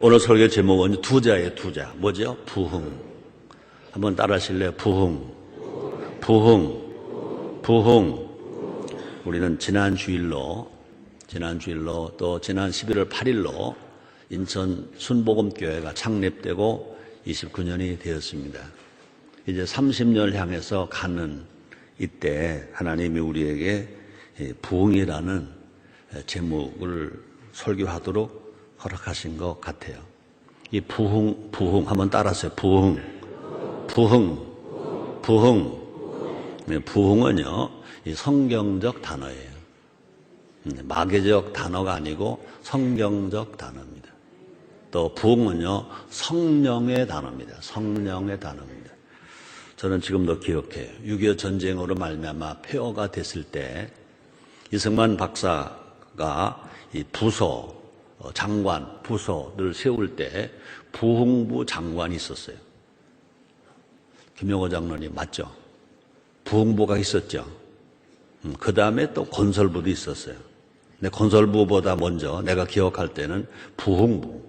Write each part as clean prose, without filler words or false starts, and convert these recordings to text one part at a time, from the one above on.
오늘 설교 제목은 두자예요, 두자. 뭐죠? 부흥. 한번 따라 하실래요? 부흥. 부흥. 부흥. 우리는 지난 주일로 또 지난 11월 8일로 인천 순복음교회가 창립되고 29년이 되었습니다. 이제 30년을 향해서 가는 이때 하나님이 우리에게 부흥이라는 제목을 설교하도록 허락하신 것 같아요. 이 부흥 한번 따라하세요. 부흥. 네, 부흥은요, 이 성경적 단어예요. 마계적 단어가 아니고 성경적 단어입니다. 또 부흥은요, 성령의 단어입니다. 성령의 단어입니다. 저는 지금도 기억해요. 6.25 전쟁으로 말미암아 폐허가 됐을 때 이승만 박사가 이 장관, 부서를 세울 때 부흥부 장관이 있었어요. 김영호 장로님 맞죠? 부흥부가 있었죠. 그 다음에 또 건설부도 있었어요. 근데 건설부보다 먼저 내가 기억할 때는 부흥부.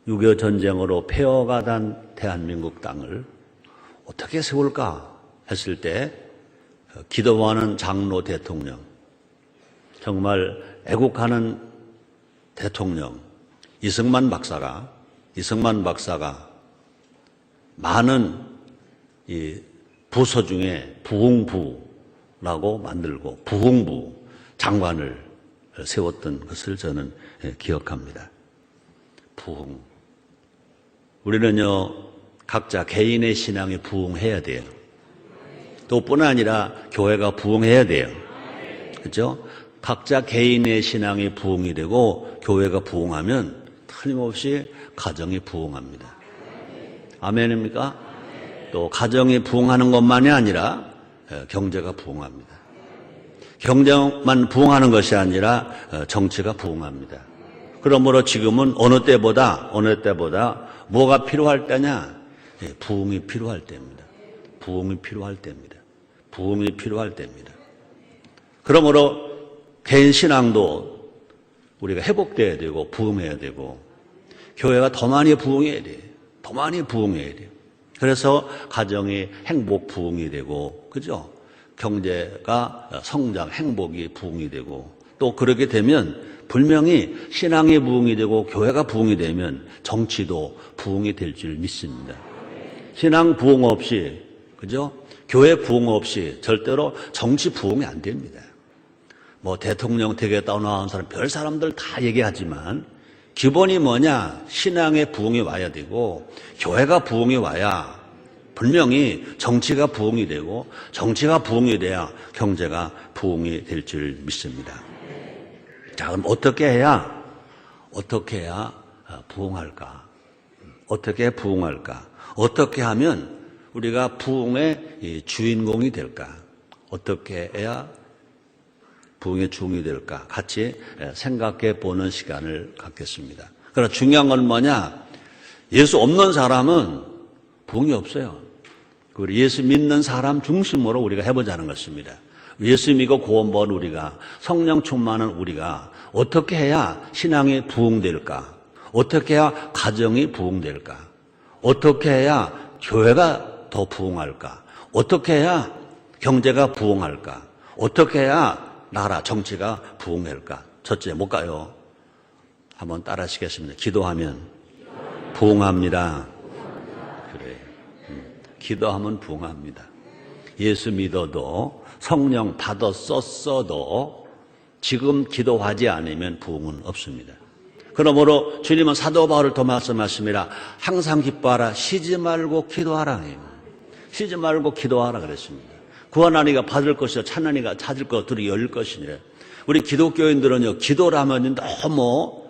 6.25 전쟁으로 폐허가 된 대한민국 땅을 어떻게 세울까 했을 때 기도하는 장로 대통령, 정말 애국하는 대통령 이승만 박사가 많은 이 부서 중에 부흥부라고 만들고 부흥부 장관을 세웠던 것을 저는 기억합니다. 부흥. 우리는요, 각자 개인의 신앙이 부흥해야 돼요. 또 뿐 아니라 교회가 부흥해야 돼요. 그렇죠? 각자 개인의 신앙이 부흥이 되고 교회가 부흥하면 틀림없이 가정이 부흥합니다. 아멘입니까? 또 가정이 부흥하는 것만이 아니라 경제가 부흥합니다. 경제만 부흥하는 것이 아니라 정치가 부흥합니다. 그러므로 지금은 어느 때보다 뭐가 필요할 때냐? 부흥이 필요할 때입니다. 부흥이 필요할 때입니다. 부흥이 필요할 때입니다. 그러므로 개인 신앙도 우리가 회복돼야 되고 부흥해야 되고 교회가 더 많이 부흥해야 돼요. 더 많이 부흥해야 돼요. 그래서 가정이 행복 부흥이 되고, 그죠? 경제가 성장, 행복이 부흥이 되고, 또 그렇게 되면 분명히 신앙이 부흥이 되고 교회가 부흥이 되면 정치도 부흥이 될 줄 믿습니다. 신앙 부흥 없이, 그죠? 교회 부흥 없이 절대로 정치 부흥이 안 됩니다. 뭐 대통령 되겠다고 나온 사람, 별 사람들 다 얘기하지만 기본이 뭐냐? 신앙의 부흥이 와야 되고 교회가 부흥이 와야 분명히 정치가 부흥이 되고 정치가 부흥이 돼야 경제가 부흥이 될 줄 믿습니다. 자, 그럼 어떻게 해야 부흥할까? 어떻게 부흥할까? 어떻게 하면 우리가 부흥의 주인공이 될까? 어떻게 해야 부흥의 주인공이 될까? 같이 생각해 보는 시간을 갖겠습니다. 그러나 중요한 건 뭐냐? 예수 없는 사람은 부흥이 없어요. 그리고 예수 믿는 사람 중심으로 우리가 해보자는 것입니다. 예수 믿고 구원받은 우리가, 성령 충만한 우리가 어떻게 해야 신앙이 부흥될까? 어떻게 해야 가정이 부흥될까? 어떻게 해야 교회가 더 부흥할까? 어떻게 해야 경제가 부흥할까? 어떻게 해야 나라, 정치가 부흥할까? 첫째, 뭘까요? 한번 따라 하시겠습니다. 기도하면 부흥합니다. 그래. 기도하면 부흥합니다. 예수 믿어도 성령 받았었어도 지금 기도하지 않으면 부흥은 없습니다. 그러므로 주님은 사도 바울을 더 말씀하십니다. 항상 기뻐하라. 쉬지 말고 기도하라. 쉬지 말고 기도하라 그랬습니다. 구하나니가 받을 것이요 찾나니가 찾을 것들이 열릴 것이니라. 우리 기독교인들은요, 기도라면 너무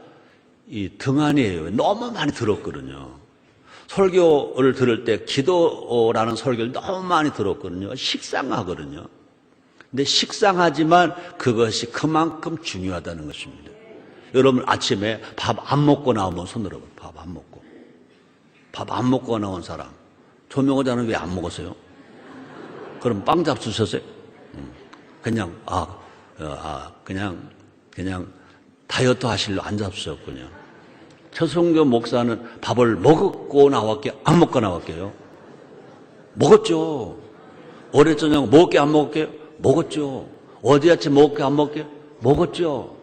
이 등한이에요. 너무 많이 들었거든요. 설교를 들을 때 기도라는 설교를 너무 많이 들었거든요. 식상하거든요. 근데 식상하지만 그것이 그만큼 중요하다는 것입니다. 여러분 아침에 밥 안 먹고 나오면 손 들어봐요. 밥 안 먹고 나온 사람. 조명호자는 왜 안 먹었어요? 그럼 빵 잡수셨어요? 그냥 다이어트 하실로 안 잡수셨군요. 최성교 목사는 밥을 먹고 나왔게 안 먹고 나왔게요? 먹었죠. 어제 저녁 먹게 안 먹게? 먹었죠. 어제 아침 먹게 안 먹게? 먹었죠.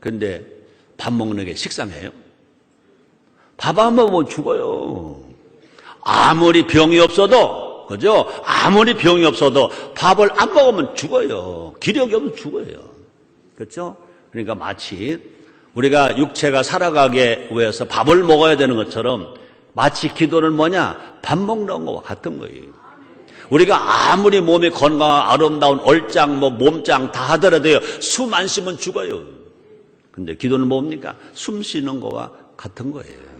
근데 밥 먹는 게 식상해요? 밥 안 먹으면 죽어요. 아무리 병이 없어도, 그죠? 아무리 병이 없어도 밥을 안 먹으면 죽어요. 기력이 없으면 죽어요. 그렇죠? 그러니까 마치 우리가 육체가 살아가기 위해서 밥을 먹어야 되는 것처럼 마치 기도는 뭐냐? 밥 먹는 거와 같은 거예요. 우리가 아무리 몸이 건강하고 아름다운 얼짱, 몸짱 다 하더라도요, 숨 안 쉬면 죽어요. 근데 기도는 뭡니까? 숨 쉬는 거와 같은 거예요.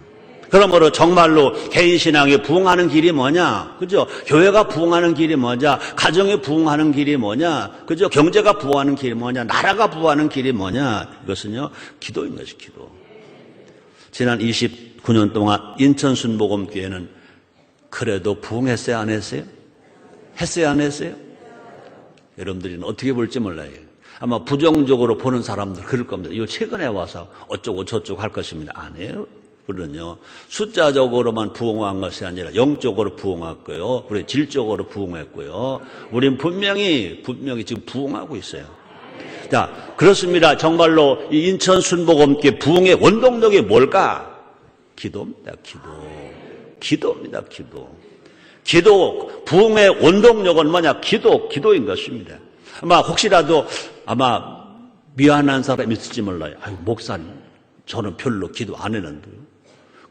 그러므로 정말로 개인 신앙이 부흥하는 길이 뭐냐? 그죠? 교회가 부흥하는 길이 뭐냐? 가정이 부흥하는 길이 뭐냐? 그죠? 경제가 부흥하는 길이 뭐냐? 나라가 부흥하는 길이 뭐냐? 이것은요, 기도인 것이 기도. 지난 29년 동안 인천 순복음교회는 그래도 부흥했어요, 안 했어요? 했어요, 안 했어요? 여러분들은 어떻게 볼지 몰라요. 아마 부정적으로 보는 사람들 그럴 겁니다. 이거 최근에 와서 어쩌고 저쩌고 할 것입니다. 안 해요. 우리는요, 숫자적으로만 부흥한 것이 아니라 영적으로 부흥했고요, 우리 질적으로 부흥했고요, 우린 분명히 지금 부흥하고 있어요. 자, 그렇습니다. 정말로 이 인천 순복음교회 부흥의 원동력이 뭘까? 기도입니다. 기도입니다. 기도, 부흥의 원동력은 뭐냐? 기도인 것입니다. 아마 혹시라도 미안한 사람이 있을지 몰라요. 아유, 목사님, 저는 별로 기도 안 했는데요.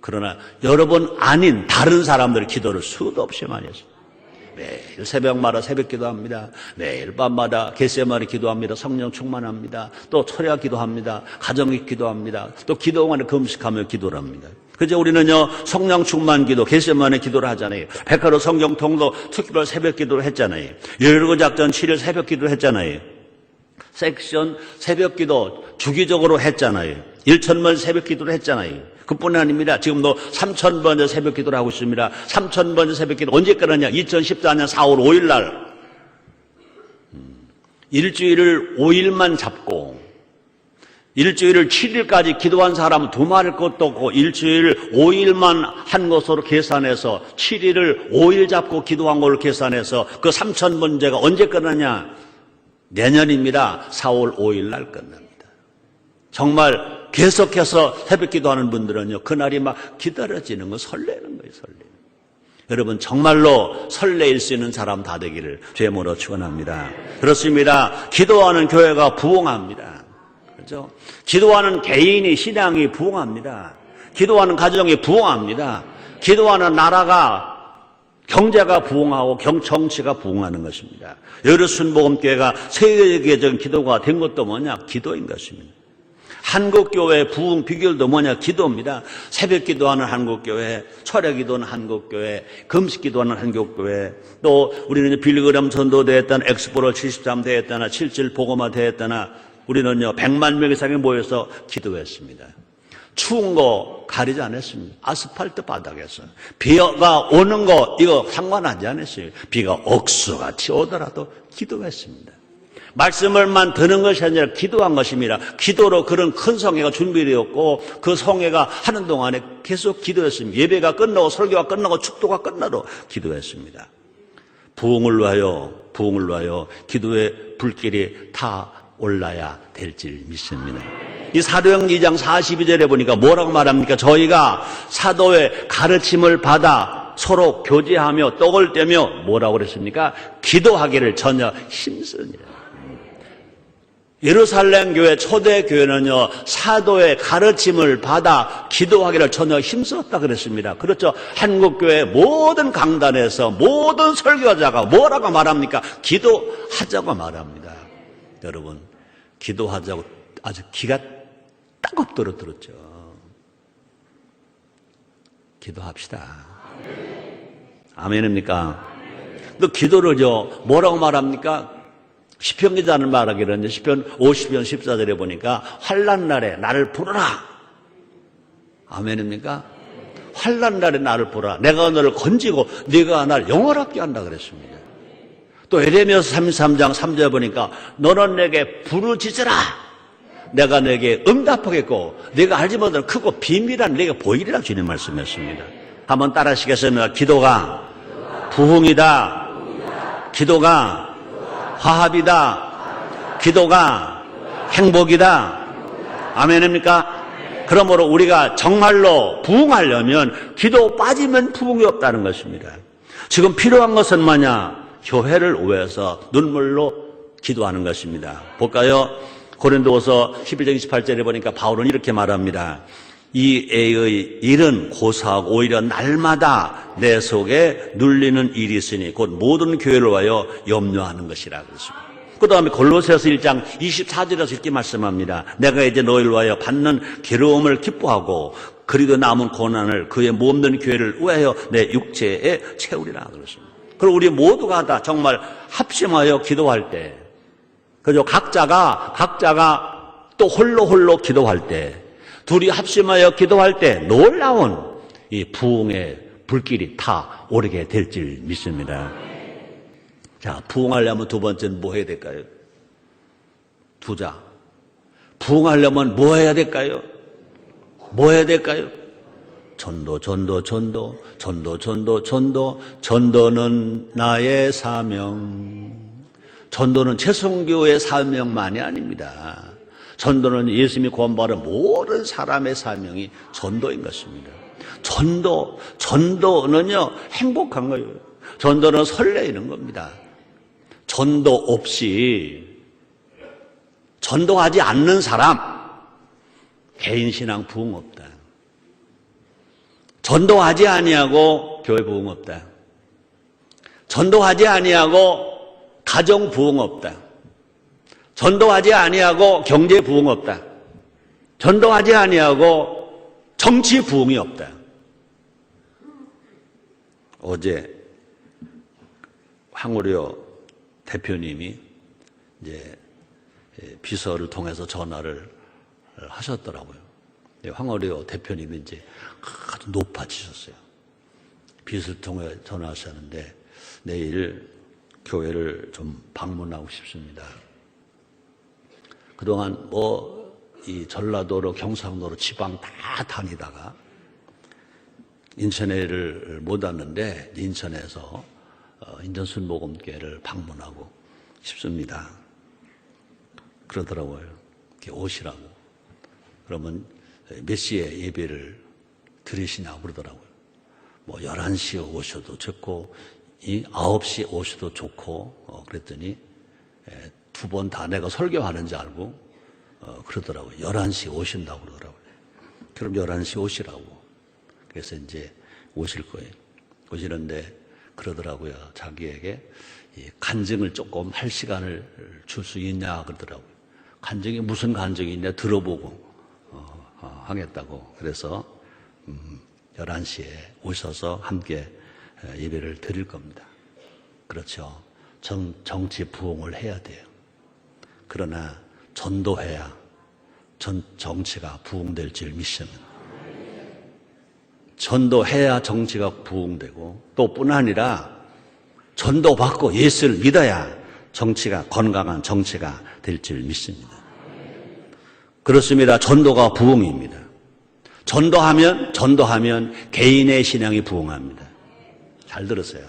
그러나 여러분 아닌 다른 사람들이 기도를 수도 없이 많이 했어요. 매일 새벽마다 새벽 기도합니다. 매일 밤마다 겟세마니 기도합니다. 성령 충만합니다. 또 철야 기도합니다. 가정이 기도합니다. 또 기도원에 금식하며 기도를 합니다. 그저 우리는요, 성령 충만 기도, 겟세마니 기도를 하잖아요. 백화로 성경 통도 특별 새벽 기도를 했잖아요. 열거 작전 7일 새벽 기도를 했잖아요. 섹션 새벽 기도 주기적으로 했잖아요. 1,000번 새벽 기도를 했잖아요. 그뿐이 아닙니다. 지금도 3,000번째 새벽 기도를 하고 있습니다. 3,000번째 새벽 기도 언제 끝났냐? 2014년 4월 5일 날. 일주일을 5일만 잡고 일주일을 7일까지 기도한 사람은 두말할 것도 없고 일주일 5일만 한 것으로 계산해서 7일을 5일 잡고 기도한 걸로 계산해서 그 3,000번째가 언제 끝나냐? 내년입니다. 4월 5일 날 끝납니다. 정말 계속해서 새벽 기도하는 분들은요, 그날이 막 기다려지는 거, 설레는 거예요, 여러분 정말로 설레일 수 있는 사람 다 되기를 주의 이름으로 축원합니다. 그렇습니다. 기도하는 교회가 부흥합니다. 그렇죠? 기도하는 개인이 신앙이 부흥합니다. 기도하는 가정이 부흥합니다. 기도하는 나라가 경제가 부흥하고 정치가 부흥하는 것입니다. 여러 순복음교회가 세계적인 기도가 된 것도 뭐냐? 기도인 것입니다. 한국교회 부흥 비결도 뭐냐? 기도입니다. 새벽 기도하는 한국교회, 철야 기도하는 한국교회, 금식 기도하는 한국교회, 또 우리는 빌그램 전도대회 했다나 엑스포럴 73대회 했다나 77 복음화 대회 했다나 우리는요 100만 명 이상이 모여서 기도했습니다. 추운 거 가리지 않았습니다. 아스팔트 바닥에서 비가 오는 거 이거 상관하지 않았어요. 비가 억수같이 오더라도 기도했습니다. 말씀을만 듣는 것이 아니라 기도한 것입니다. 기도로 그런 큰 성회가 준비되었고 그 성회가 하는 동안에 계속 기도했습니다. 예배가 끝나고 설교가 끝나고 축도가 끝나도 기도했습니다. 부흥을 위하여 기도의 불길이 타 올라야 될 줄 믿습니다. 이 사도행 2장 42절에 보니까 뭐라고 말합니까? 저희가 사도의 가르침을 받아 서로 교제하며 떡을 떼며 뭐라고 그랬습니까? 기도하기를 전혀 힘쓰니라. 예루살렘 교회 초대교회는요 사도의 가르침을 받아 기도하기를 전혀 힘썼다 그랬습니다. 그렇죠. 한국교회 모든 강단에서 모든 설교자가 뭐라고 말합니까? 기도하자고 말합니다. 여러분 기도하자고 아주 기가 따갑도록 들었죠. 기도합시다. 아멘입니까? 또 기도를요 뭐라고 말합니까? 시편 기자는 말하기를 시편 50편 14절에 보니까 환난 날에 나를 부르라. 아멘입니까? 환난 날에 나를 부르라. 내가 너를 건지고 네가 나를 영원하게 한다 그랬습니다. 또 에레미야 33장 3절에 보니까 너는 내게 부르짖으라. 내가 내게 응답하겠고 내가 알지 못하는 크고 비밀한 내게 보이리라 주님 말씀했습니다. 한번 따라 하시겠습니다. 기도가 부흥이다. 기도가 화합이다. 기도가 행복이다. 아멘입니까? 그러므로 우리가 정말로 부흥하려면 기도 빠지면 부흥이 없다는 것입니다. 지금 필요한 것은 뭐냐? 교회를 위해서 눈물로 기도하는 것입니다. 볼까요? 고린도후서 11장 28절에 보니까 바울은 이렇게 말합니다. 이 애의 일은 고사하고 오히려 날마다 내 속에 눌리는 일이 있으니 곧 모든 교회를 위하여 염려하는 것이라 그랬습니다. 그 다음에 골로새서 1장 24절에서 이렇게 말씀합니다. 내가 이제 너희를 위하여 받는 괴로움을 기뻐하고 그리도 남은 고난을 그의 몸된 교회를 위하여 내 육체에 채우리라 그랬습니다. 그리고 우리 모두가 다 정말 합심하여 기도할 때, 그죠? 각자가 또 홀로 기도할 때, 둘이 합심하여 기도할 때 놀라운 이 부흥의 불길이 타 오르게 될 줄 믿습니다. 자, 부흥하려면 두 번째는 뭐 해야 될까요? 두자. 부흥하려면 뭐 해야 될까요? 뭐 해야 될까요? 전도. 전도는 나의 사명. 전도는 최선교의 사명만이 아닙니다. 전도는 예수님이 구원받은 모든 사람의 사명이 전도인 것입니다. 전도는요, 행복한 거예요. 전도는 설레이는 겁니다. 전도 없이, 전도하지 않는 사람, 개인 신앙 부흥 없다. 전도하지 아니하고 교회 부흥 없다. 전도하지 아니하고 가정 부흥 없다. 전도하지 아니하고 경제 부흥 없다. 전도하지 아니하고 정치 부흥이 없다. 어제 황우려 대표님이 이제 비서를 통해서 전화를 하셨더라고요. 황우려 대표님이 이제 아주 높아지셨어요. 비서를 통해 전화하셨는데 내일 교회를 좀 방문하고 싶습니다. 그동안 이 전라도로 경상도로 지방 다 다니다가 인천에를 못 왔는데 인천에서 인천 순복음교회를 방문하고 싶습니다. 그러더라고요. 이렇게 오시라고. 그러면 몇 시에 예배를 드리시냐고 그러더라고요. 11시에 오셔도 좋고 9시에 오셔도 좋고 그랬더니 두 번 다 내가 설교하는 줄 알고 그러더라고요. 11시에 오신다고 그러더라고요. 그럼 11시에 오시라고. 그래서 이제 오실 거예요. 오시는데 그러더라고요. 자기에게 간증을 조금 할 시간을 줄 수 있냐 그러더라고요. 간증이 무슨 간증이 있냐 들어보고 하겠다고. 그래서 11시에 오셔서 함께 예배를 드릴 겁니다. 그렇죠. 정치 부흥을 해야 돼요. 그러나 전도해야 정치가 부흥될 줄 믿습니다. 전도해야 정치가 부흥되고 또 뿐 아니라 전도받고 예수를 믿어야 정치가 건강한 정치가 될 줄 믿습니다. 그렇습니다. 전도가 부흥입니다. 전도하면 개인의 신앙이 부흥합니다. 잘 들으세요.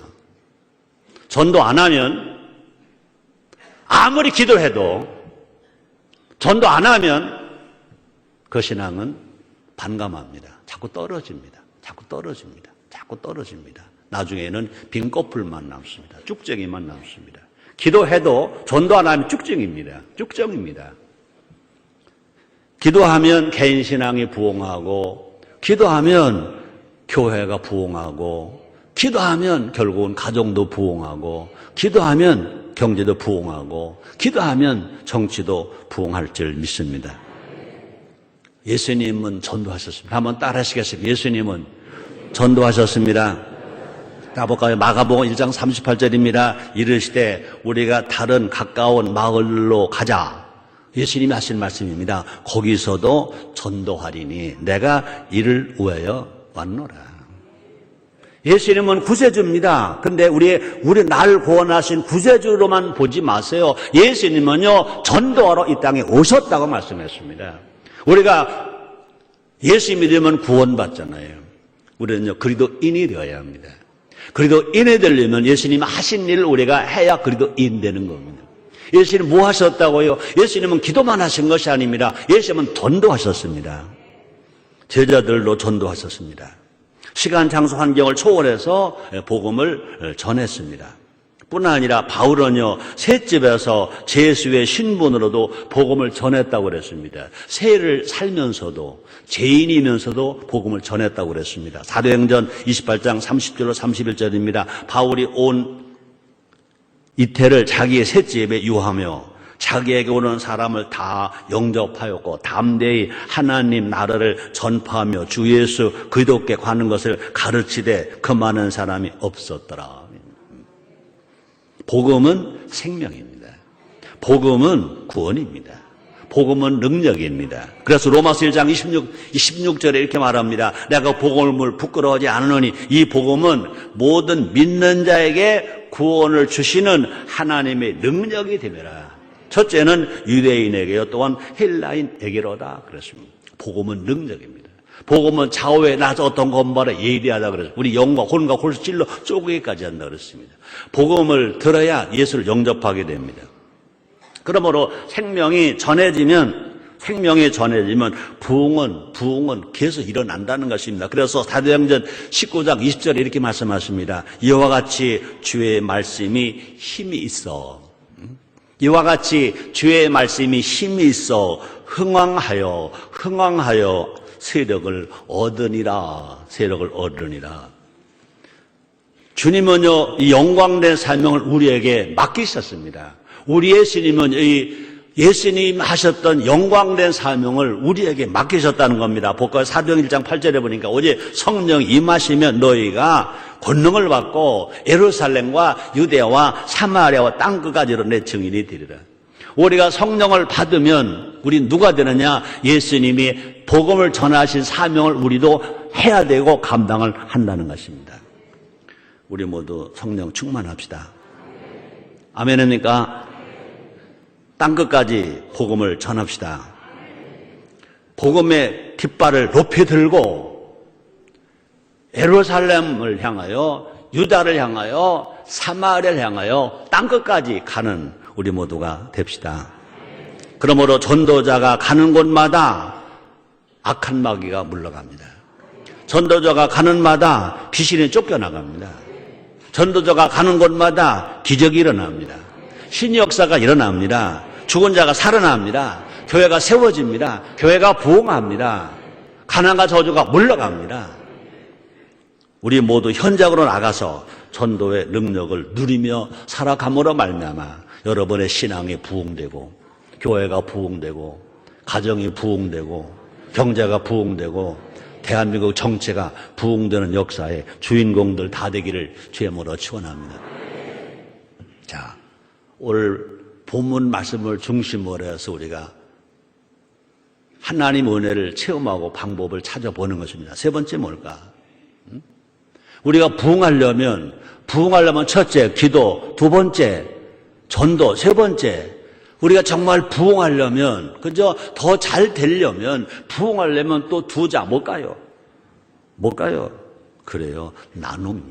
전도 안 하면 아무리 기도해도 전도 안 하면 그 신앙은 반감합니다. 자꾸 떨어집니다. 나중에는 빈 껍질만 남습니다. 쭉정이만 남습니다. 기도해도 전도 안 하면 쭉정입니다. 기도하면 개인 신앙이 부흥하고, 기도하면 교회가 부흥하고, 기도하면 결국은 가정도 부흥하고, 기도하면 경제도 부흥하고, 기도하면 정치도 부흥할 줄 믿습니다. 예수님은 전도하셨습니다. 한번 따라 하시겠습니다. 예수님은 전도하셨습니다. 가볼까요? 마가복음 1장 38절입니다. 이르시되 우리가 다른 가까운 마을로 가자. 예수님이 하신 말씀입니다. 거기서도 전도하리니 내가 이를 위하여 왔노라. 예수님은 구세주입니다. 근데 우리 날 구원하신 구세주로만 보지 마세요. 예수님은요, 전도하러 이 땅에 오셨다고 말씀했습니다. 우리가 예수 믿으면 구원받잖아요. 우리는요, 그리스도인이 되어야 합니다. 그리스도인이 되려면 예수님 하신 일을 우리가 해야 그리스도인 되는 겁니다. 예수님 뭐 하셨다고요? 예수님은 기도만 하신 것이 아닙니다. 예수님은 전도하셨습니다. 제자들로 전도하셨습니다. 시간, 장소, 환경을 초월해서 복음을 전했습니다. 뿐 아니라 바울은요, 셋집에서 제수의 신분으로도 복음을 전했다고 그랬습니다. 세를 살면서도, 죄인이면서도 복음을 전했다고 그랬습니다. 사도행전 28장 30절로 31절입니다. 바울이 온 이태를 자기의 셋집에 유하며 자기에게 오는 사람을 다 영접하였고 담대히 하나님 나라를 전파하며 주 예수 그리스도께 가는 것을 가르치되 그 많은 사람이 없었더라. 복음은 생명입니다. 복음은 구원입니다. 복음은 능력입니다. 그래서 로마서 1장 26절에 이렇게 말합니다. 내가 복음을 부끄러워하지 않으노니 이 복음은 모든 믿는 자에게 구원을 주시는 하나님의 능력이 되매라. 첫째는 유대인에게요, 또한 헬라인에게로다 그랬습니다. 복음은 능력입니다. 복음은 좌우에 나서 어떤 것마다 예리하다 그랬어요. 우리 영과 혼과 골수 찔러 쪼개기까지 한다 그랬습니다. 복음을 들어야 예수를 영접하게 됩니다. 그러므로 생명이 전해지면 부흥은 계속 일어난다는 것입니다. 그래서 사도행전 19장 20절에 이렇게 말씀하십니다. 이와 같이 주의 말씀이 힘이 있어. 이와 같이 주의 말씀이 힘이 있어 흥왕하여 세력을 얻으니라. 주님은요, 이 영광된 사명을 우리에게 맡기셨습니다. 우리 예수님은 예수님 하셨던 영광된 사명을 우리에게 맡기셨다는 겁니다. 복과 사도행 1장 8절에 보니까 오직 성령이 임하시면 너희가 권능을 받고 예루살렘과 유대와 사마리아와 땅끝까지로 내 증인이 되리라. 우리가 성령을 받으면 우리 누가 되느냐? 예수님이 복음을 전하신 사명을 우리도 해야 되고 감당을 한다는 것입니다. 우리 모두 성령 충만합시다. 아멘입니까? 땅끝까지 복음을 전합시다. 복음의 깃발을 높이 들고 예루살렘을 향하여 유다를 향하여 사마리아를 향하여 땅끝까지 가는 우리 모두가 됩시다. 그러므로 전도자가 가는 곳마다 악한 마귀가 물러갑니다. 전도자가 가는 마다 귀신이 쫓겨나갑니다. 전도자가 가는 곳마다 기적이 일어납니다. 신의 역사가 일어납니다. 죽은 자가 살아납니다. 교회가 세워집니다. 교회가 부흥합니다. 가난과 저주가 물러갑니다. 우리 모두 현장으로 나가서 전도의 능력을 누리며 살아감으로 말미암아 여러분의 신앙이 부흥되고 교회가 부흥되고 가정이 부흥되고 경제가 부흥되고 대한민국 정체가 부흥되는 역사의 주인공들 다 되기를 주의 이름으로 축원합니다. 자, 오늘 본문 말씀을 중심으로 해서 우리가 하나님 은혜를 체험하고 방법을 찾아보는 것입니다. 세 번째 뭘까? 우리가 부흥하려면 첫째 기도, 두 번째 전도, 세 번째 우리가 정말 부흥하려면 그저 더 잘 되려면 부흥하려면 또 두자 못 가요. 그래요. 나눔.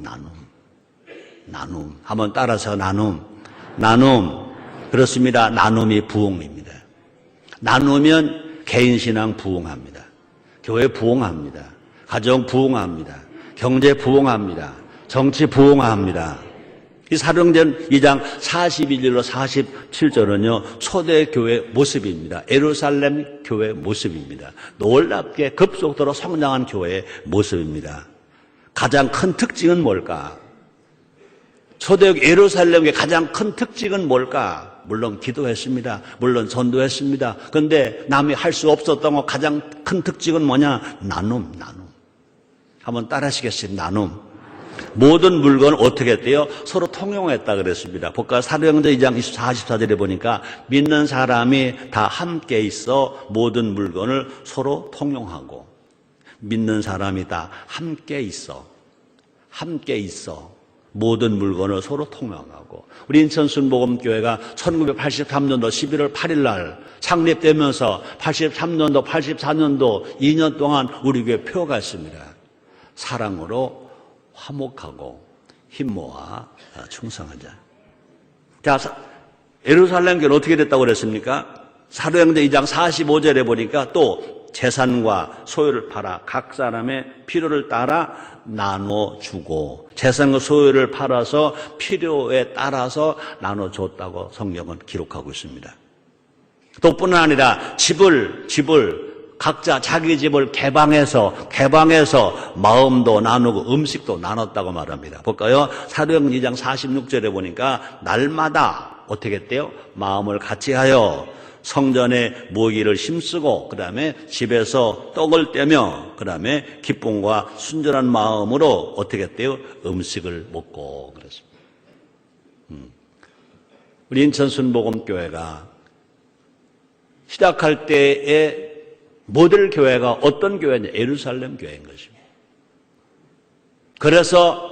한번 따라서 나눔. 그렇습니다. 나눔이 부흥입니다. 나누면 개인 신앙 부흥합니다. 교회 부흥합니다. 가정 부흥합니다. 경제 부흥합니다. 정치 부흥합니다. 이 사도행전 2장 41절로 47절은요 초대교회 모습입니다. 예루살렘 교회 모습입니다. 놀랍게 급속도로 성장한 교회의 모습입니다. 가장 큰 특징은 뭘까? 초대교회 예루살렘의 가장 큰 특징은 뭘까? 물론 기도했습니다. 물론 전도했습니다. 그런데 남이 할 수 없었던 것 가장 큰 특징은 뭐냐? 나눔. 한번 따라하시겠어요? 나눔. 모든 물건을 어떻게 했대요? 서로 통용했다 그랬습니다. 복과 사도행전 2장 44절에 보니까 믿는 사람이 다 함께 있어 모든 물건을 서로 통용하고 믿는 사람이 다 함께 있어 함께 있어 모든 물건을 서로 통용하고, 우리 인천 순복음교회가 1983년도 11월 8일 날 창립되면서 83년도, 84년도 2년 동안 우리 교회 표가 있습니다. 사랑으로 화목하고 힘 모아 충성하자. 자, 예루살렘 교회는 어떻게 됐다고 그랬습니까? 사도행전 2장 45절에 보니까 또 재산과 소유를 팔아 각 사람의 필요를 따라 나눠주고, 재산과 소유를 팔아서 필요에 따라서 나눠줬다고 성경은 기록하고 있습니다. 또 뿐만 아니라 집을 각자 자기 집을 개방해서 마음도 나누고 음식도 나눴다고 말합니다. 볼까요? 사도행전 2장 46절에 보니까 날마다 어떻게 했대요? 마음을 같이하여 성전에 모이기를 힘쓰고, 그 다음에 집에서 떡을 떼며, 그 다음에 기쁨과 순전한 마음으로 어떻게 했대요? 음식을 먹고 그랬습니다. 우리 인천 순복음교회가 시작할 때의 모델 교회가 어떤 교회냐? 예루살렘 교회인 것입니다. 그래서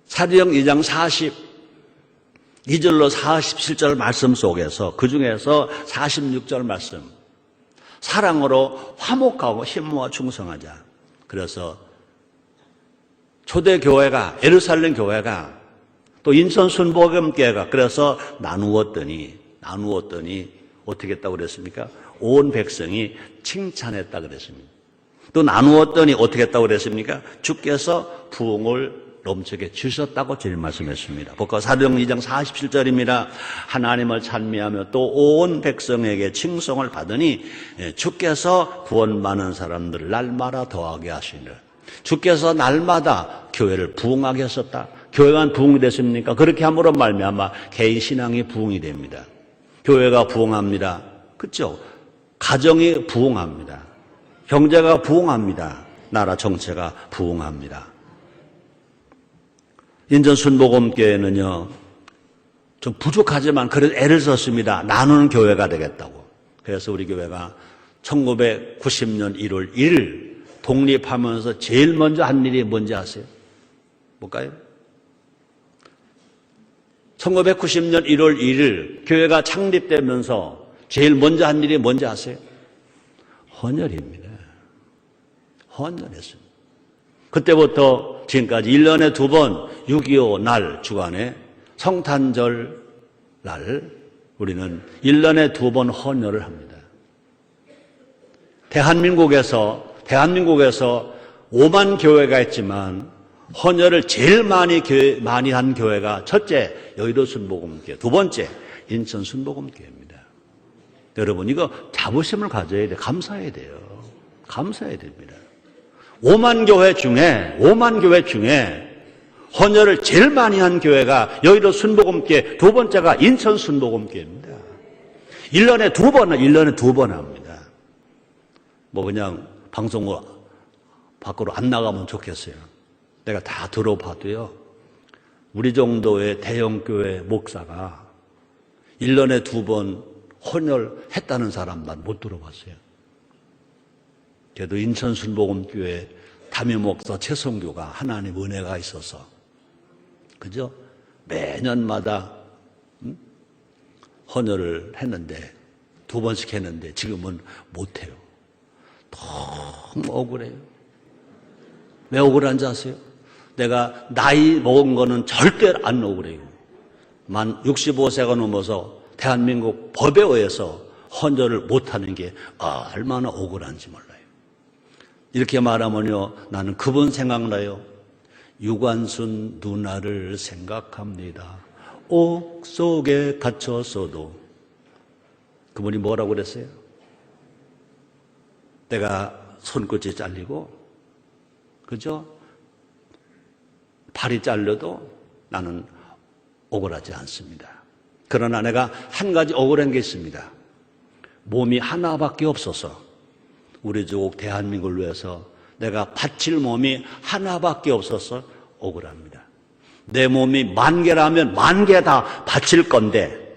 사도행전 2장 42절로 47절 말씀 속에서, 그 중에서 46절 말씀, 사랑으로 화목하고 힘 모아 충성하자. 그래서 초대교회가, 예루살렘 교회가, 또 인천 순복음교회가 그래서 나누었더니 어떻게 했다고 그랬습니까? 온 백성이 칭찬했다 그랬습니다. 또 나누었더니 어떻게 했다고 그랬습니까? 주께서 부흥을 넘치게 주셨다고 제일 말씀했습니다. 볼까요? 사도행전 2장 47절입니다. 하나님을 찬미하며 또 온 백성에게 칭송을 받으니 주께서 구원받는 사람들을 날마다 더하게 하시는, 주께서 날마다 교회를 부흥하게 하셨다. 교회가 부흥이 됐습니까? 그렇게 함으로 말미암아 개인 신앙이 부흥이 됩니다. 교회가 부흥합니다. 그렇죠? 가정이 부흥합니다. 경제가 부흥합니다. 나라 정체가 부흥합니다. 인천 순복음교회는요, 좀 부족하지만 그래도 애를 썼습니다. 나누는 교회가 되겠다고. 그래서 우리 교회가 1990년 1월 1일 독립하면서 제일 먼저 한 일이 뭔지 아세요? 뭘까요? 1990년 1월 1일 교회가 창립되면서 제일 먼저 한 일이 뭔지 아세요? 헌혈입니다. 헌혈했습니다. 그때부터 지금까지 1년에 2번 6.25 날 주간에 성탄절 날 우리는 1년에 2번 헌혈을 합니다. 대한민국에서 5만 교회가 있지만 헌혈을 제일 많이 한 교회가 첫째 여의도 순복음교회, 두 번째 인천 순복음교회입니다. 여러분, 이거 자부심을 가져야 돼요. 감사해야 돼요. 감사해야 됩니다. 5만 교회 중에 헌혈을 제일 많이 한 교회가 여의도 순복음교회, 두 번째가 인천 순복음교회입니다. 1년에 두 번 합니다. 뭐 그냥 방송국 밖으로 안 나가면 좋겠어요. 내가 다 들어봐도요, 우리 정도의 대형교회 목사가 1년에 2번 헌혈했다는 사람 난 못 들어봤어요. 그래도 인천 순복음교회 담임 목사 최성규가 하나님 은혜가 있어서, 그죠? 매년마다 헌혈을 했는데, 2번씩 했는데 지금은 못해요. 너무 억울해요. 왜 억울한지 아세요? 내가 나이 먹은 거는 절대 안 억울해요. 만 65세가 넘어서 대한민국 법에 의해서 헌혈을 못하는 게 얼마나 억울한지 몰라요. 이렇게 말하면요, 나는 그분 생각나요. 유관순 누나를 생각합니다. 옥 속에 갇혔어도. 그분이 뭐라고 그랬어요? 내가 손끝이 잘리고, 그죠? 팔이 잘려도 나는 억울하지 않습니다. 그러나 내가 한 가지 억울한 게 있습니다. 몸이 하나밖에 없어서, 우리 조국 대한민국을 위해서 내가 바칠 몸이 하나밖에 없어서 억울합니다. 내 몸이 10,000개라면 10,000개 다 바칠 건데,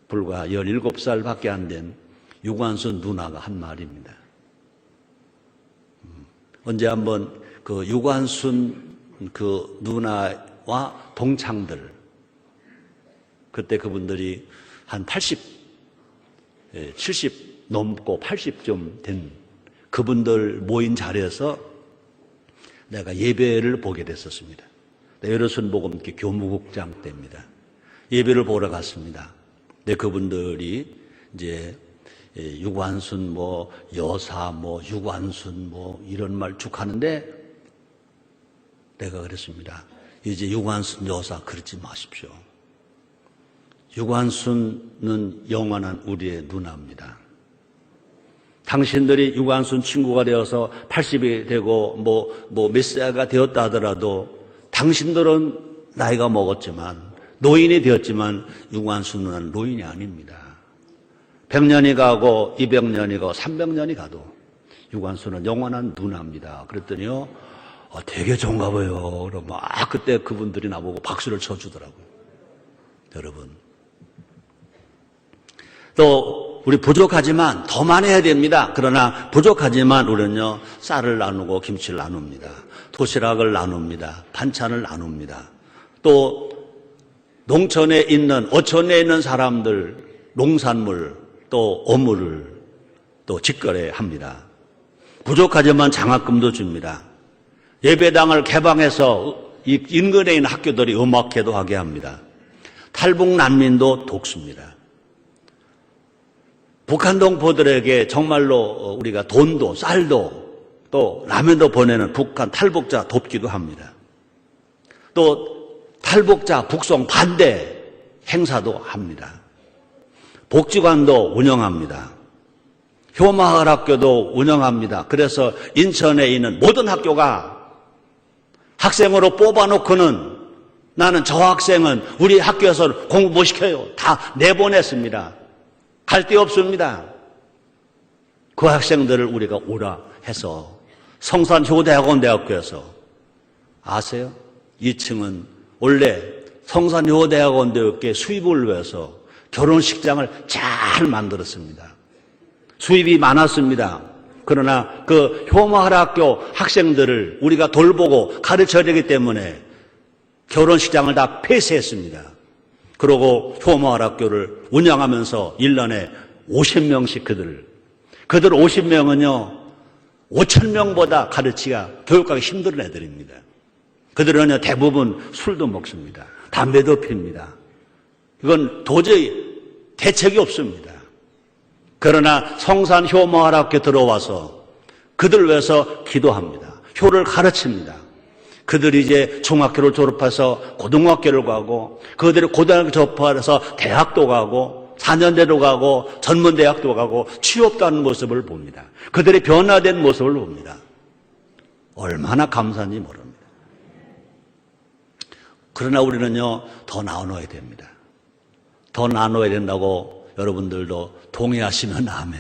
불과 17살밖에 안 된 유관순 누나가 한 말입니다. 언제 한번 그 유관순 그 누나와 동창들, 그때 그분들이 한 70 넘고 80좀 된 그분들 모인 자리에서 내가 예배를 보게 됐었습니다. 여로순복음교 교무국장 때입니다. 예배를 보러 갔습니다. 근데 그분들이 이제 유관순 여사 유관순 이런 말 쭉 하는데 내가 그랬습니다. 이제 유관순 여사 그러지 마십시오. 유관순은 영원한 우리의 누나입니다. 당신들이 유관순 친구가 되어서 80이 되고 몇 세가 되었다 하더라도 당신들은 나이가 먹었지만 노인이 되었지만 유관순 누나는 노인이 아닙니다. 100년이 가고 200년이 가고 300년이 가도 유관순은 영원한 누나입니다. 그랬더니요, 되게 좋은가 봐요. 그러고 막 그때 그분들이 나보고 박수를 쳐주더라고요. 여러분, 또 우리 부족하지만 더 많이 해야 됩니다. 그러나 부족하지만 우리는요, 쌀을 나누고 김치를 나눕니다. 도시락을 나눕니다. 반찬을 나눕니다. 또 농촌에 있는, 어촌에 있는 사람들 농산물 또 어물을 또 직거래합니다. 부족하지만 장학금도 줍니다. 예배당을 개방해서 인근에 있는 학교들이 음악회도 하게 합니다. 탈북 난민도 돕습니다. 북한 동포들에게 정말로 우리가 돈도 쌀도 또 라면도 보내는 북한 탈북자 돕기도 합니다. 또 탈북자 북송 반대 행사도 합니다. 복지관도 운영합니다. 효마을학교도 운영합니다. 그래서 인천에 있는 모든 학교가 학생으로 뽑아놓고는 나는 저 학생은 우리 학교에서 공부 못 시켜요. 다 내보냈습니다. 갈 데 없습니다. 그 학생들을 우리가 오라 해서 성산효대학원대학교에서 아세요? 2층은 원래 성산효대학원대학교의 수입을 위해서 결혼식장을 잘 만들었습니다. 수입이 많았습니다. 그러나 그 효마학교 학생들을 우리가 돌보고 가르쳐야 되기 때문에 결혼식장을 다 폐쇄했습니다. 그러고 효마학교를 운영하면서 1년에 50명씩 그들 50명은요 5,000명보다 가르치기가 교육하기 힘든 애들입니다. 그들은 대부분 술도 먹습니다. 담배도 핍니다. 이건 도저히 대책이 없습니다. 그러나 성산 효마학교 들어와서 그들 위해서 기도합니다. 효를 가르칩니다. 그들이 이제 중학교를 졸업해서 고등학교를 가고 그들이 고등학교 졸업해서 대학도 가고 4년대로 가고 전문대학도 가고 취업도 하는 모습을 봅니다. 그들이 변화된 모습을 봅니다. 얼마나 감사한지 모릅니다. 그러나 우리는요 더 나눠야 됩니다. 더 나눠야 된다고 여러분들도 동의하시면 아멘.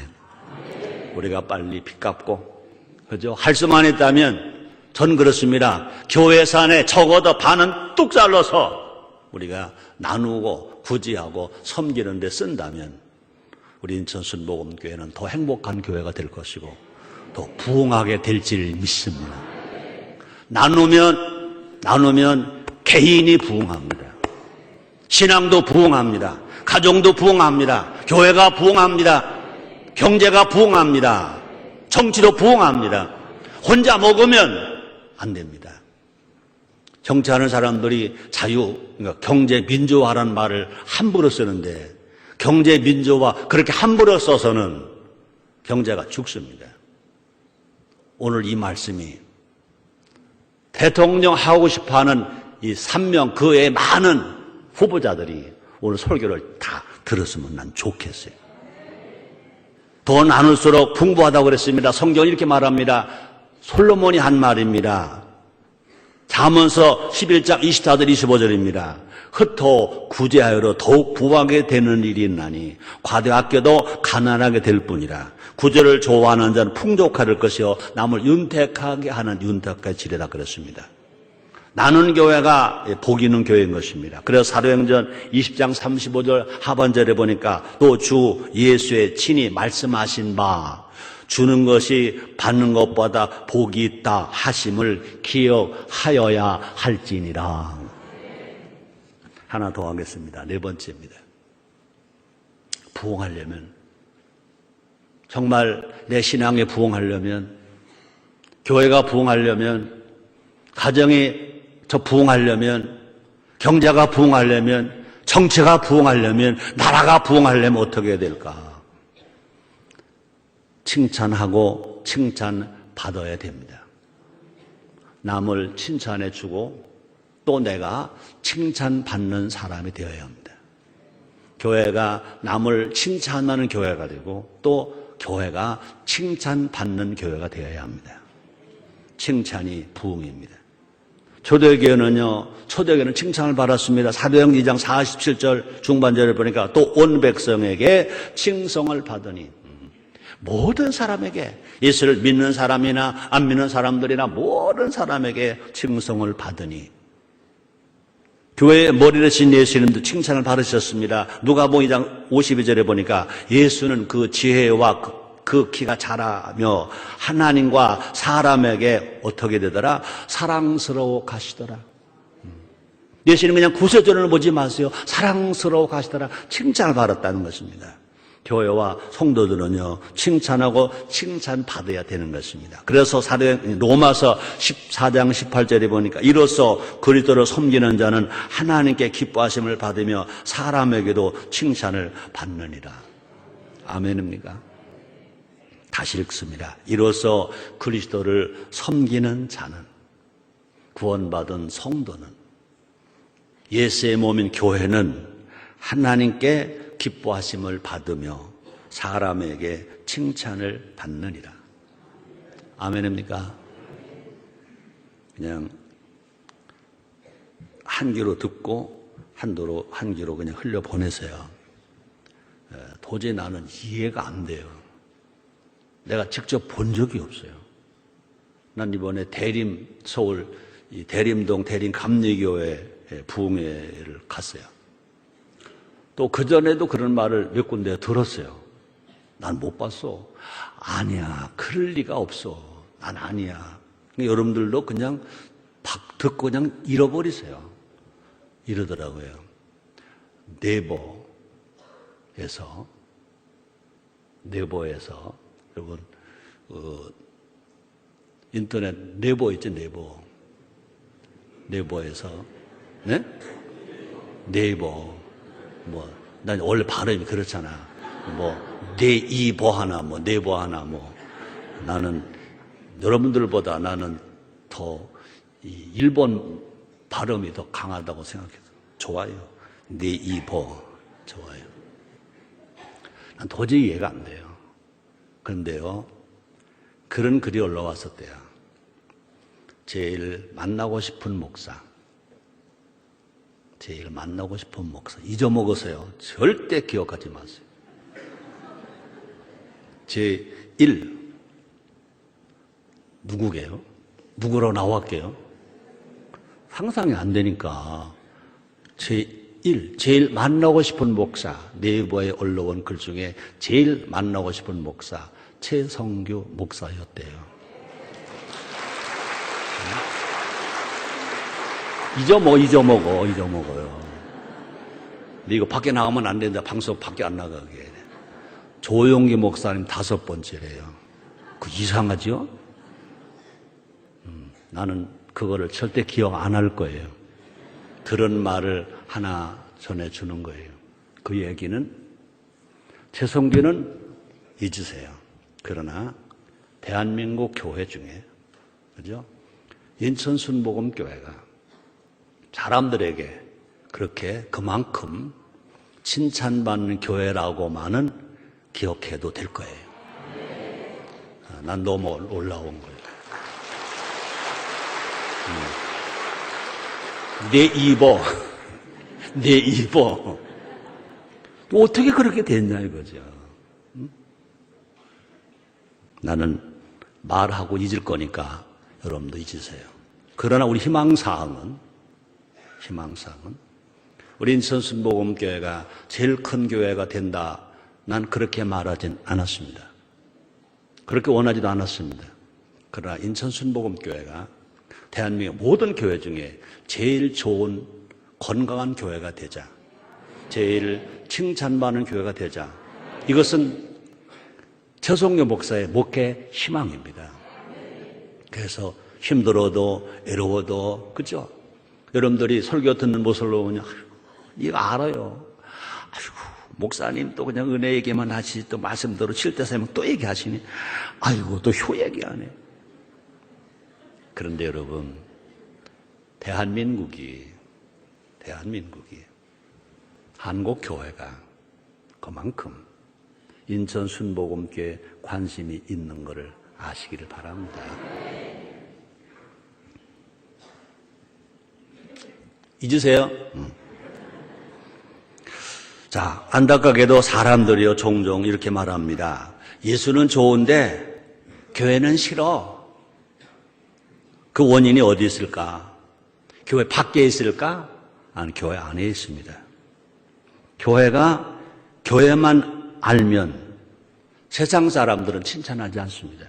우리가 빨리 빚 갚고 그죠? 할 수만 있다면 전 그렇습니다. 교회 예산에 적어도 반은 뚝 잘라서 우리가 나누고 구제하고 섬기는 데 쓴다면 우리 인천 순복음교회는 더 행복한 교회가 될 것이고 또 부흥하게 될지를 믿습니다. 나누면 개인이 부흥합니다. 신앙도 부흥합니다. 가정도 부흥합니다. 교회가 부흥합니다. 경제가 부흥합니다. 정치도 부흥합니다. 혼자 먹으면 안 됩니다. 정치하는 사람들이 그러니까 경제 민주화라는 말을 함부로 쓰는데 경제 민주화 그렇게 함부로 써서는 경제가 죽습니다. 오늘 이 말씀이 대통령 하고 싶어하는 이 3명 그 외에 많은 후보자들이 오늘 설교를 다 들었으면 난 좋겠어요. 더 나눌수록 풍부하다고 그랬습니다. 성경이 이렇게 말합니다. 솔로몬이 한 말입니다. 잠언서 11장 24절 25절입니다. 흩어 구제하여로 더욱 부하게 되는 일이 있나니 과대 아껴도 가난하게 될 뿐이라. 구제를 좋아하는 자는 풍족할 것이요 남을 윤택하게 하는 윤택의 지혜다 그랬습니다. 나눈 교회가 복 있는 교회인 것입니다. 그래서 사도행전 20장 35절 하반절에 보니까 또 주 예수의 친히 말씀하신 바 주는 것이 받는 것보다 복이 있다 하심을 기억하여야 할지니라. 하나 더 하겠습니다. 네 번째입니다. 부흥하려면, 정말 내 신앙에 부흥하려면, 교회가 부흥하려면, 가정이 부흥하려면, 경제가 부흥하려면, 정치가 부흥하려면, 나라가 부흥하려면 어떻게 해야 될까? 칭찬하고 칭찬받아야 됩니다. 남을 칭찬해 주고 또 내가 칭찬받는 사람이 되어야 합니다. 교회가 남을 칭찬하는 교회가 되고 또 교회가 칭찬받는 교회가 되어야 합니다. 칭찬이 부흥입니다. 초대교회는 칭찬을 받았습니다. 사도행 2장 47절 중반절을 보니까 또 온 백성에게 칭송을 받으니, 모든 사람에게, 예수를 믿는 사람이나 안 믿는 사람들이나 모든 사람에게 칭송을 받으니, 교회의 머리를 신 예수님도 칭찬을 받으셨습니다. 누가복음 2장 52절에 보니까 예수는 그 지혜와 그 키가 자라며 하나님과 사람에게 어떻게 되더라? 사랑스러워 가시더라. 예수님 그냥 구세주를 보지 마세요. 사랑스러워 가시더라. 칭찬을 받았다는 것입니다. 교회와 성도들은요, 칭찬하고 칭찬받아야 되는 것입니다. 그래서 로마서 14장 18절에 보니까 이로써 그리스도를 섬기는 자는 하나님께 기뻐하심을 받으며 사람에게도 칭찬을 받느니라. 아멘입니까? 다시 읽습니다. 이로써 그리스도를 섬기는 자는, 구원받은 성도는, 예수의 몸인 교회는 하나님께 기뻐하심을 받으며 사람에게 칭찬을 받느니라. 아멘입니까? 그냥 한 귀로 듣고 한 귀로 그냥 흘려보내세요. 도저히 나는 이해가 안 돼요. 내가 직접 본 적이 없어요. 난 이번에 서울 대림동 대림감리교회 부흥회를 갔어요. 또 그전에도 그런 말을 몇 군데 들었어요. 난 못 봤어. 아니야, 그럴 리가 없어. 난 아니야. 여러분들도 그냥 듣고 그냥 잃어버리세요. 이러더라고요. 네버에서 여러분 인터넷 네버 있죠, 네버에서 네? 네이버 난 원래 발음이 그렇잖아. 네이버 하나, 네버 하나, 나는 여러분들보다 나는 더 일본 발음이 더 강하다고 생각해서 좋아요. 네이버 좋아요. 난 도저히 이해가 안 돼요. 그런데요, 그런 글이 올라왔었대요. 제일 만나고 싶은 목사. 잊어먹으세요. 절대 기억하지 마세요. 제1 누구게요? 누구로 나왔게요? 상상이 안 되니까. 제1 제일 만나고 싶은 목사, 네이버에 올라온 글 중에 제일 만나고 싶은 목사 최성규 목사였대요. 잊어먹어요. 근데 이거 밖에 나가면 안 된다. 방송 밖에 안 나가게. 조용기 목사님 5번째래요. 그 이상하죠? 나는 그거를 절대 기억 안 할 거예요. 들은 말을 하나 전해주는 거예요. 그 얘기는, 최성규는 잊으세요. 그러나 대한민국 교회 중에, 그죠? 인천 순복음교회가 사람들에게 그렇게 그만큼 칭찬받는 교회라고만은 기억해도 될 거예요. 난 너무 올라온 거예요. 네이버. 어떻게 그렇게 됐냐 이거죠. 나는 말하고 잊을 거니까 여러분도 잊으세요. 그러나 우리 희망사항은 우리 인천 순복음교회가 제일 큰 교회가 된다, 난 그렇게 말하진 않았습니다. 그렇게 원하지도 않았습니다. 그러나 인천 순복음교회가 대한민국 모든 교회 중에 제일 좋은 건강한 교회가 되자, 제일 칭찬받는 교회가 되자, 이것은 최송료 목사의 목회 희망입니다. 그래서 힘들어도 애로워도, 그죠? 여러분들이 설교 듣는 모습을 보면 이거 알아요. 아이고, 목사님 또 그냥 은혜 얘기만 하시지, 또 말씀대로 7대 3명 또 얘기하시니, 아이고 또 효 얘기하네. 그런데 여러분, 대한민국이 한국 교회가 그만큼 인천 순복음교회에 관심이 있는 것을 아시기를 바랍니다. 잊으세요? 자, 안타깝게도 사람들이요 종종 이렇게 말합니다. 예수는 좋은데 교회는 싫어. 그 원인이 어디 있을까? 교회 밖에 있을까? 아니, 교회 안에 있습니다. 교회만 알면 세상 사람들은 칭찬하지 않습니다.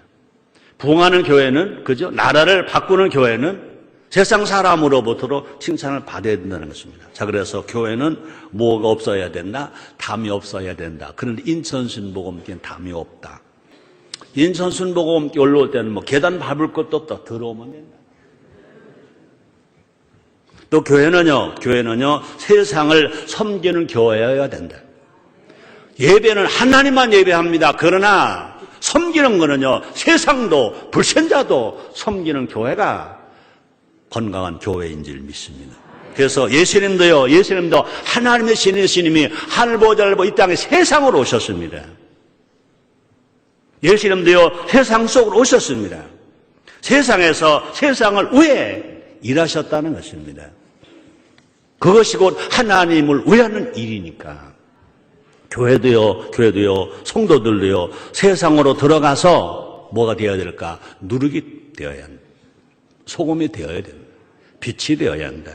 부흥하는 교회는, 그죠? 나라를 바꾸는 교회는 세상 사람으로부터 칭찬을 받아야 된다는 것입니다. 자, 그래서 교회는 뭐가 없어야 된다? 담이 없어야 된다. 그런데 인천순복음교회는 담이 없다. 인천순복음교회 올라올 때는 뭐 계단 밟을 것도 없다. 들어오면 된다. 또 교회는요 세상을 섬기는 교회여야 된다. 예배는 하나님만 예배합니다. 그러나 섬기는 거는요 세상도 불신자도 섬기는 교회가 건강한 교회인 줄 믿습니다. 그래서 예수님도 하나님의 신이시님이 하늘보좌를 보고 이 땅에 세상으로 오셨습니다. 예수님도요 세상 속으로 오셨습니다. 세상에서 세상을 위해 일하셨다는 것입니다. 그것이 곧 하나님을 위하는 일이니까 교회도요 성도들도요 세상으로 들어가서 뭐가 되어야 될까? 누룩이 되어야 한다. 소금이 되어야 된다. 빛이 되어야 한다.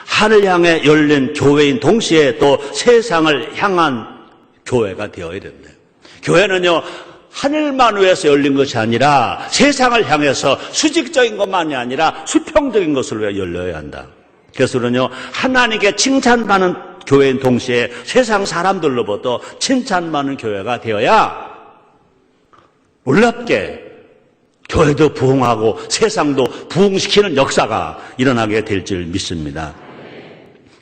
하늘 향해 열린 교회인 동시에 또 세상을 향한 교회가 되어야 된다. 교회는요 하늘만 위해서 열린 것이 아니라 세상을 향해서 수직적인 것만이 아니라 수평적인 것을 위해 열려야 한다. 그래서 우리는요 하나님께 칭찬받는 교회인 동시에 세상 사람들로부터 칭찬받는 교회가 되어야 놀랍게 교회도 부흥하고 세상도 부흥시키는 역사가 일어나게 될 줄 믿습니다.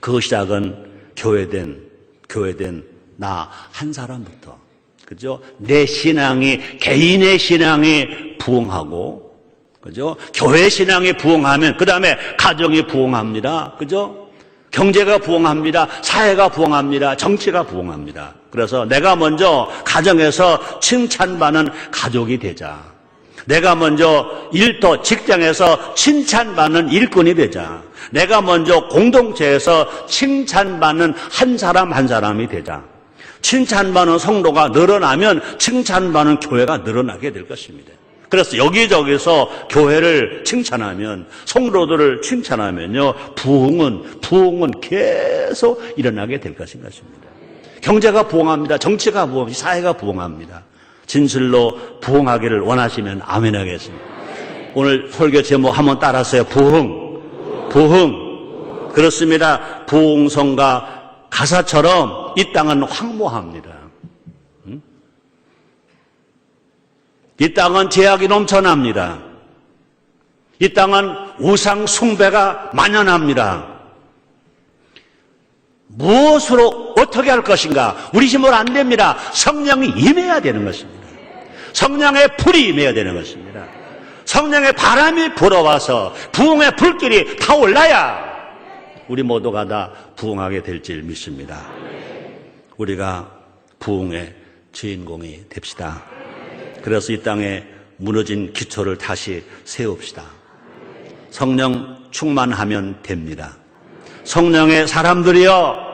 그 시작은 교회된 나 한 사람부터, 그죠? 내 신앙이, 개인의 신앙이 부흥하고, 그죠? 교회 신앙이 부흥하면 그 다음에 가정이 부흥합니다. 그죠? 경제가 부흥합니다. 사회가 부흥합니다. 정치가 부흥합니다. 그래서 내가 먼저 가정에서 칭찬받는 가족이 되자. 내가 먼저 일터, 직장에서 칭찬받는 일꾼이 되자. 내가 먼저 공동체에서 칭찬받는 한 사람 한 사람이 되자. 칭찬받는 성도가 늘어나면 칭찬받는 교회가 늘어나게 될 것입니다. 그래서 여기저기서 교회를 칭찬하면, 성도들을 칭찬하면요, 부흥은 계속 일어나게 될 것인 것입니다. 경제가 부흥합니다. 정치가 부흥합니다. 사회가 부흥합니다. 진실로 부흥하기를 원하시면 아멘 하겠습니다. 오늘 설교 제목 한번 따라서요. 부흥. 그렇습니다. 부흥성가 가사처럼 이 땅은 황무합니다. 이 땅은 죄악이 넘쳐납니다. 이 땅은 우상 숭배가 만연합니다. 무엇으로 어떻게 할 것인가? 우리 힘으로 안 됩니다. 성령이 임해야 되는 것입니다. 성령의 불이 임해야 되는 것입니다. 성령의 바람이 불어와서 부흥의 불길이 타올라야 우리 모두가 다 부흥하게 될 줄 믿습니다. 우리가 부흥의 주인공이 됩시다. 그래서 이 땅에 무너진 기초를 다시 세웁시다. 성령 충만하면 됩니다. 성령의 사람들이여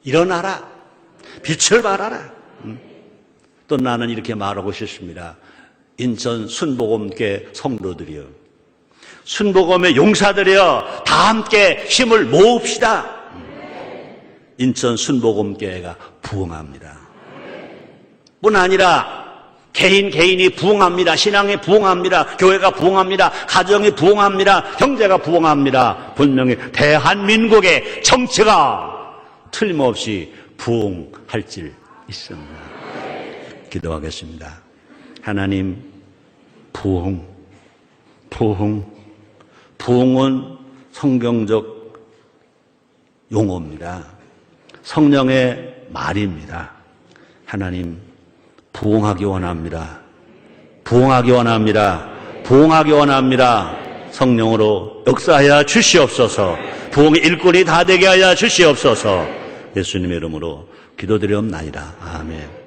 일어나라. 빛을 발하라. 또 나는 이렇게 말하고 싶습니다. 인천 순복음교회 성도들이여, 순복음의 용사들이여, 다 함께 힘을 모읍시다. 인천 순복음교회가 부흥합니다. 뿐 아니라 개인이 부흥합니다. 신앙이 부흥합니다. 교회가 부흥합니다. 가정이 부흥합니다. 형제가 부흥합니다. 분명히 대한민국의 정치가 틀림없이 부흥할 줄 있습니다. 기도하겠습니다. 하나님, 부흥은 성경적 용어입니다. 성령의 말입니다. 하나님, 부흥하기 원합니다. 부흥하기 원합니다. 부흥하기 원합니다. 성령으로 역사하여 주시옵소서. 부흥의 일꾼이 다 되게 하여 주시옵소서. 예수님의 이름으로 기도드리옵나이다. 아멘.